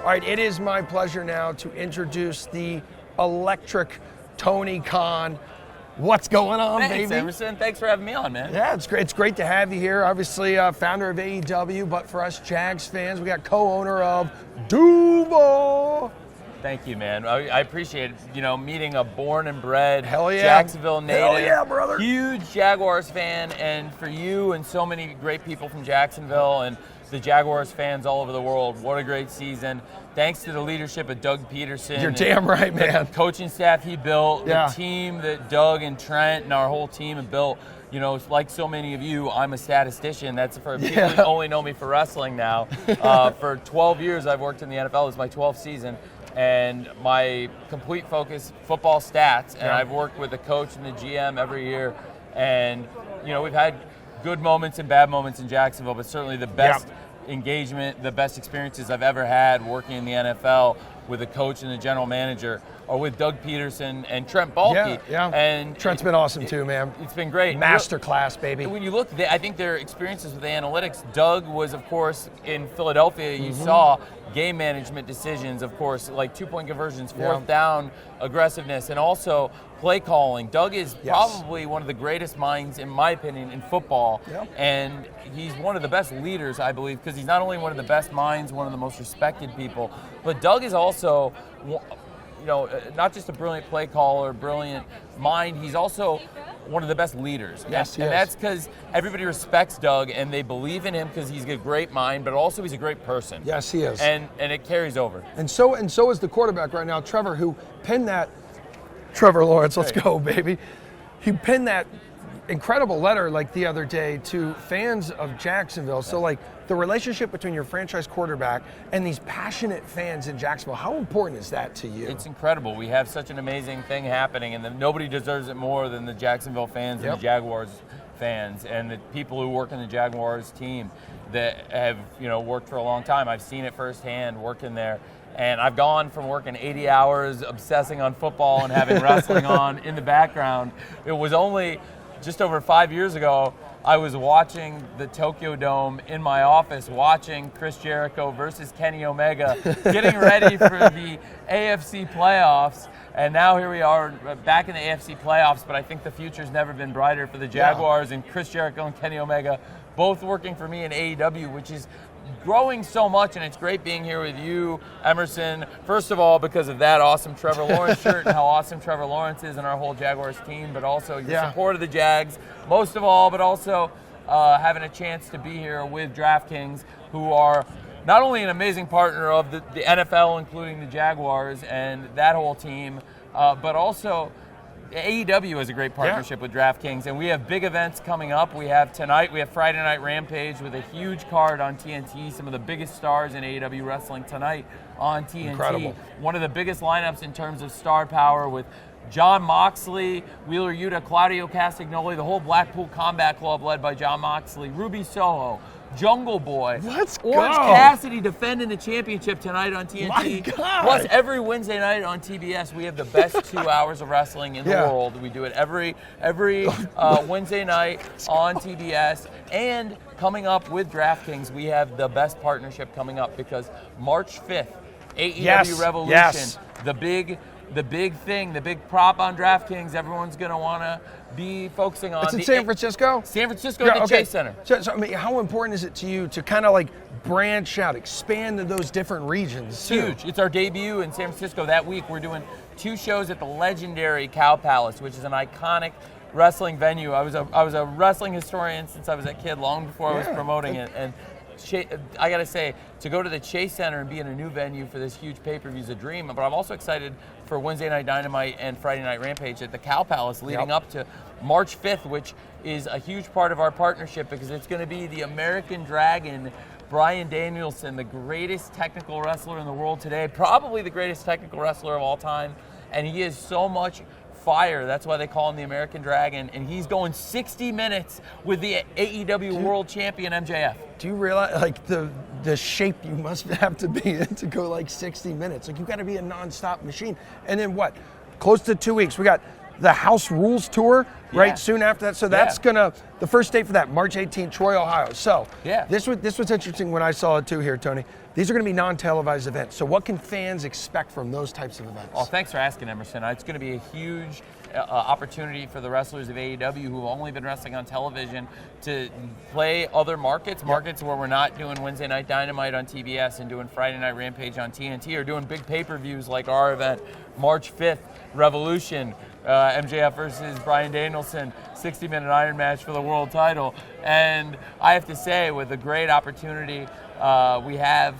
All right, it is my pleasure now to introduce the electric Tony Khan. What's going on, Thanks, baby? Emerson. Thanks for having me on, man. Yeah, it's great. It's great to have you here. Obviously, founder of AEW, but for us Jags fans, we got co-owner of Duval. Thank you, man. I appreciate it. Meeting a born and bred Jacksonville native. Hell yeah, brother. Huge Jaguars fan, and for you and so many great people from Jacksonville and the Jaguars fans all over the world, what a great season. Thanks to the leadership of Doug Pederson. You're damn right, man. The coaching staff he built, Yeah. the team that Doug and Trent and our whole team have built. Like so many of you, I'm a statistician. That's for people who only know me for wrestling now. For 12 years, I've worked in the NFL. This is my 12th season. And my complete focus, football stats. And I've worked with the coach and the GM every year. And, we've had good moments and bad moments in Jacksonville, but certainly the best engagement, the best experiences I've ever had working in the NFL with the coach and the general manager are with Doug Pederson and Trent Baalke. Yeah. And Trent's been awesome too, man. It's been great. Masterclass, baby. When you look, I think their experiences with the analytics, Doug was, of course, in Philadelphia, you saw game management decisions, of course, like 2-point conversions, fourth down aggressiveness, and also play calling. Doug is probably one of the greatest minds, in my opinion, in football, and he's one of the best leaders, I believe, because he's not only one of the best minds, one of the most respected people, but Doug is also, not just a brilliant play caller, brilliant mind, he's also one of the best leaders. Yes, and that's because everybody respects Doug and they believe in him because he's a great mind, but also he's a great person. Yes, he is. And it carries over. And so is the quarterback right now, Trevor, who pinned that. Trevor Lawrence, let's go, baby. He pinned that incredible letter the other day to fans of Jacksonville. So the relationship between your franchise quarterback and these passionate fans in Jacksonville, how important is that to you? It's incredible. We have such an amazing thing happening, and nobody deserves it more than the Jacksonville fans and the Jaguars fans and the people who work in the Jaguars team that have worked for a long time. I've seen it firsthand working there. And I've gone from working 80 hours obsessing on football and having wrestling on in the background. It was only just over 5 years ago, I was watching the Tokyo Dome in my office, watching Chris Jericho versus Kenny Omega, getting ready for the AFC playoffs. And now here we are back in the AFC playoffs, but I think the future's never been brighter for the Jaguars and Chris Jericho and Kenny Omega, both working for me in AEW, which is growing so much, and it's great being here with you, Emerson. First of all, because of that awesome Trevor Lawrence shirt and how awesome Trevor Lawrence is and our whole Jaguars team, but also your support of the Jags, most of all, but also having a chance to be here with DraftKings, who are not only an amazing partner of the NFL, including the Jaguars and that whole team, but also AEW has a great partnership with DraftKings, and we have big events coming up. We have tonight, we have Friday Night Rampage with a huge card on TNT, some of the biggest stars in AEW wrestling tonight on TNT. Incredible. One of the biggest lineups in terms of star power with John Moxley, Wheeler Yuta, Claudio Castagnoli, the whole Blackpool Combat Club led by John Moxley, Ruby Soho, Jungle Boy. Let's Orange go. Cassidy defending the championship tonight on TNT. My God. Plus, every Wednesday night on TBS, we have the best 2 hours of wrestling in the world. We do it every Wednesday night on TBS. And coming up with DraftKings, we have the best partnership coming up because March 5th, AEW Revolution, the big thing, the big prop on DraftKings, everyone's going to want to be focusing on. It's in San Francisco? San Francisco at the Chase Center. So, how important is it to you to kind of branch out, expand to those different regions? It's huge. It's our debut in San Francisco that week. We're doing 2 shows at the legendary Cow Palace, which is an iconic wrestling venue. I was a wrestling historian since I was a kid, long before I was promoting it. And I got to say, to go to the Chase Center and be in a new venue for this huge pay-per-view is a dream, but I'm also excited for Wednesday Night Dynamite and Friday Night Rampage at the Cow Palace leading up to March 5th, which is a huge part of our partnership because it's going to be the American Dragon, Bryan Danielson, the greatest technical wrestler in the world today, probably the greatest technical wrestler of all time, and he is so much fire. That's why they call him the American Dragon, and he's going 60 minutes with the AEW World Champion MJF. Do you realize the shape you must have to be in to go 60 minutes? You've got to be a non-stop machine. And then what? Close to 2 weeks. We got the House Rules Tour right Yeah. soon after that. So that's the first date for that, March 18th, Troy, Ohio. So this was interesting when I saw it too here, Tony. These are going to be non-televised events. So what can fans expect from those types of events? Well, thanks for asking, Emerson. It's going to be a huge opportunity for the wrestlers of AEW who have only been wrestling on television to play other markets where we're not doing Wednesday Night Dynamite on TBS and doing Friday Night Rampage on TNT, or doing big pay-per-views like our event, March 5th, Revolution, MJF versus Bryan Danielson, 60-minute Iron match for the world title. And I have to say, with the great opportunity we have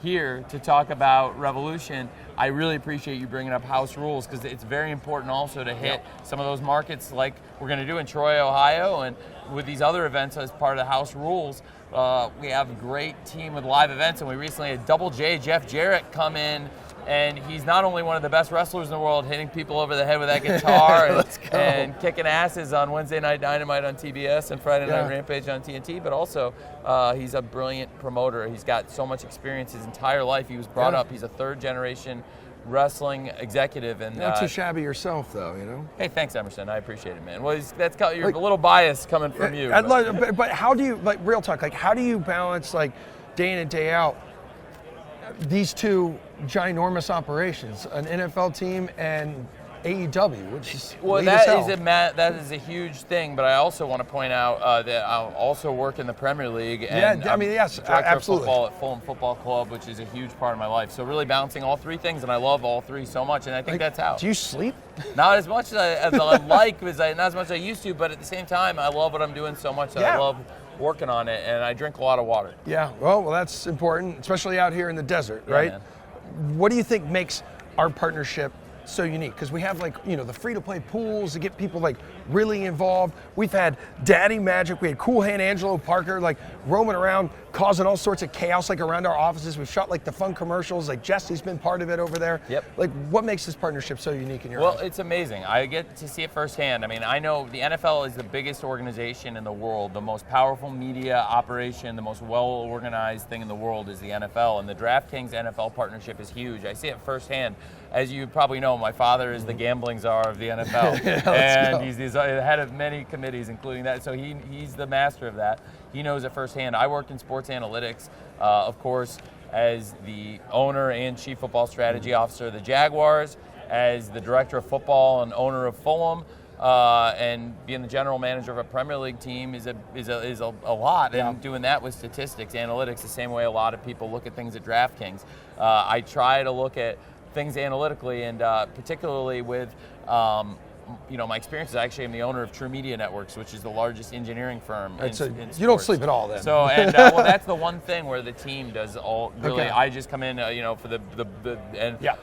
here to talk about Revolution, I really appreciate you bringing up House Rules, because it's very important also to hit some of those markets like we're going to do in Troy, Ohio, and with these other events as part of the House Rules. We have a great team with live events, and we recently had Double J, Jeff Jarrett, come in, and he's not only one of the best wrestlers in the world, hitting people over the head with that guitar and kicking asses on Wednesday Night Dynamite on TBS and Friday Night Rampage on TNT, but also he's a brilliant promoter. He's got so much experience his entire life. He was brought up. He's a third-generation wrestling executive. And not too shabby yourself, though, you know? Hey, thanks, Emerson. I appreciate it, man. Well, you're a little biased coming from you. But how do you, like, real talk, like, how do you balance, like, day in and day out, these two ginormous operations, an NFL team and AEW, which is that is a huge thing. But I also want to point out that I also work in the Premier League. And yes, director absolutely. of football at Fulham Football Club, which is a huge part of my life. So really balancing all three things, and I love all three so much, and I think that's how. Do you sleep? Not as much as I like, not as much as I used to, but at the same time, I love what I'm doing so much that I love working on it, and I drink a lot of water. Yeah, well, that's important, especially out here in the desert, right? Man. What do you think makes our partnership so unique? Because we have, like, you know, the free-to-play pools to get people, like, really involved. We've had Daddy Magic. We had Cool Hand Angelo Parker, like, roaming around, causing all sorts of chaos, like, around our offices. We've shot, like, the fun commercials. Like, Jesse's been part of it over there. Yep. Like, what makes this partnership so unique in your eyes? Well, it's amazing. I get to see it firsthand. I mean, I know the NFL is the biggest organization in the world. The most powerful media operation, the most well-organized thing in the world is the NFL. And the DraftKings NFL partnership is huge. I see it firsthand. As you probably know, my father is the gambling czar of the NFL. And he's the head of many committees, including that. So he's the master of that. He knows it firsthand. I worked in sports analytics, of course, as the owner and chief football strategy officer of the Jaguars, as the director of football and owner of Fulham, and being the general manager of a Premier League team is a lot. And doing that with statistics, analytics, the same way a lot of people look at things at DraftKings. I try to look at things analytically, and particularly with my experiences. Actually, I'm the owner of True Media Networks, which is the largest engineering firm in sports. You don't sleep at all then. So, and well, that's the one thing where the team does all really. Okay. I just come in, for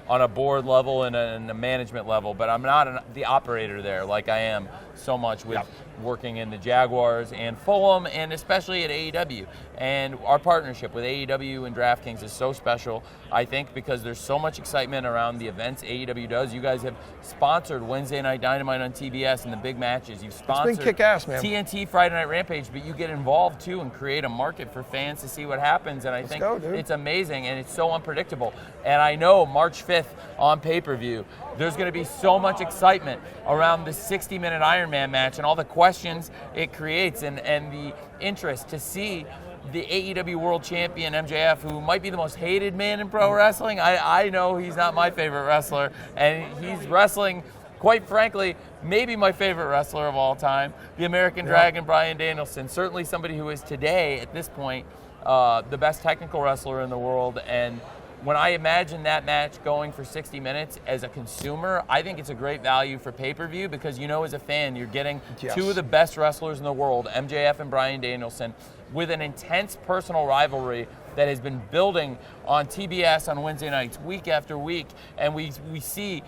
on a board level and a management level, but I'm not the operator there like I am so much with working in the Jaguars and Fulham, and especially at AEW. And our partnership with AEW and DraftKings is so special, I think, because there's so much excitement around the events AEW does. You guys have sponsored Wednesday Night Dynamite on TBS and the big matches. You've sponsored it's been kick-ass, man. TNT Friday Night Rampage, but you get involved too and create a market for fans to see what happens. And I think it's amazing, and it's so unpredictable. And I know March 5th on pay-per-view, there's going to be so much excitement around the 60-minute Iron Man match and all the questions it creates, and the interest to see the AEW World Champion MJF, who might be the most hated man in pro wrestling. I know he's not my favorite wrestler, and he's wrestling, quite frankly, maybe my favorite wrestler of all time, the American Dragon, Bryan Danielson. Certainly somebody who is today, at this point, the best technical wrestler in the world. And when I imagine that match going for 60 minutes as a consumer, I think it's a great value for pay-per-view, because as a fan, you're getting two of the best wrestlers in the world, MJF and Bryan Danielson, with an intense personal rivalry that has been building on TBS on Wednesday nights, week after week. And we see,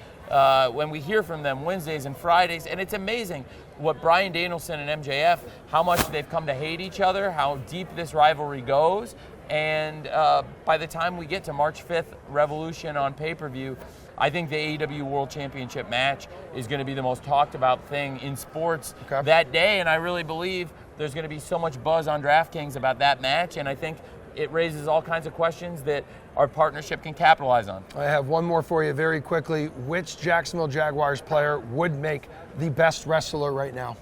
when we hear from them Wednesdays and Fridays, and it's amazing what Bryan Danielson and MJF, how much they've come to hate each other, how deep this rivalry goes. And by the time we get to March 5th, Revolution on pay-per-view, I think the AEW World Championship match is going to be the most talked about thing in sports that day. And I really believe there's going to be so much buzz on DraftKings about that match. And I think it raises all kinds of questions that our partnership can capitalize on. I have one more for you very quickly. Which Jacksonville Jaguars player would make the best wrestler right now?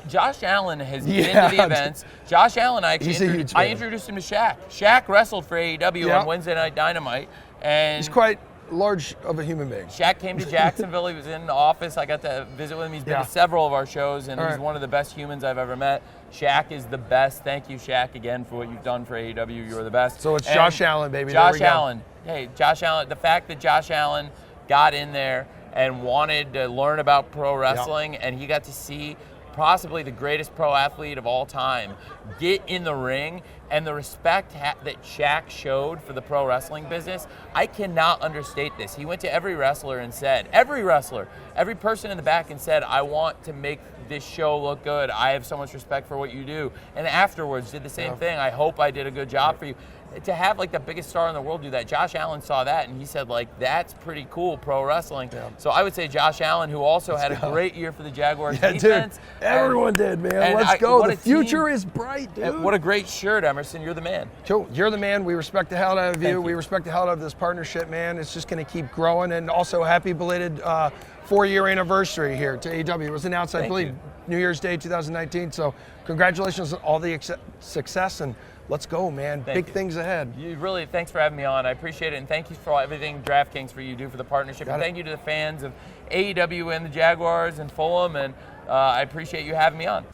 Josh Allen has been to the events. Josh Allen, I introduced him to Shaq. Shaq wrestled for AEW on Wednesday Night Dynamite. And he's quite large of a human being. Shaq came to Jacksonville. He was in the office. I got to visit with him. He's been to several of our shows, and he's one of the best humans I've ever met. Shaq is the best. Thank you, Shaq, again, for what you've done for AEW. You're the best. So it's Josh Allen, baby. Josh Allen. Hey, Josh Allen. The fact that Josh Allen got in there and wanted to learn about pro wrestling, and he got to see possibly the greatest pro athlete of all time get in the ring, and the respect that Shaq showed for the pro wrestling business, I cannot understate this. He went to every wrestler and said, every person in the back and said, I want to make this show look good. I have so much respect for what you do. And afterwards did the same thing. I hope I did a good job for you. To have like the biggest star in the world do that, Josh Allen saw that and he said, like, that's pretty cool, pro wrestling. So I would say Josh Allen, who also had a great year for the Jaguars defense. Dude, everyone did, man. Let's go. The future is bright, dude. What a great shirt, Emerson. You're the man. Joe, you're the man. We respect the hell out of you. We respect the hell out of this partnership, man. It's just going to keep growing. And also, happy belated 4-year anniversary here to AEW. It was announced, I believe, New Year's Day 2019. So congratulations on all the success, and let's go, man. Big things ahead. Thanks for having me on. I appreciate it, and thank you for everything DraftKings for you do for the partnership. And thank you to the fans of AEW and the Jaguars and Fulham, and I appreciate you having me on.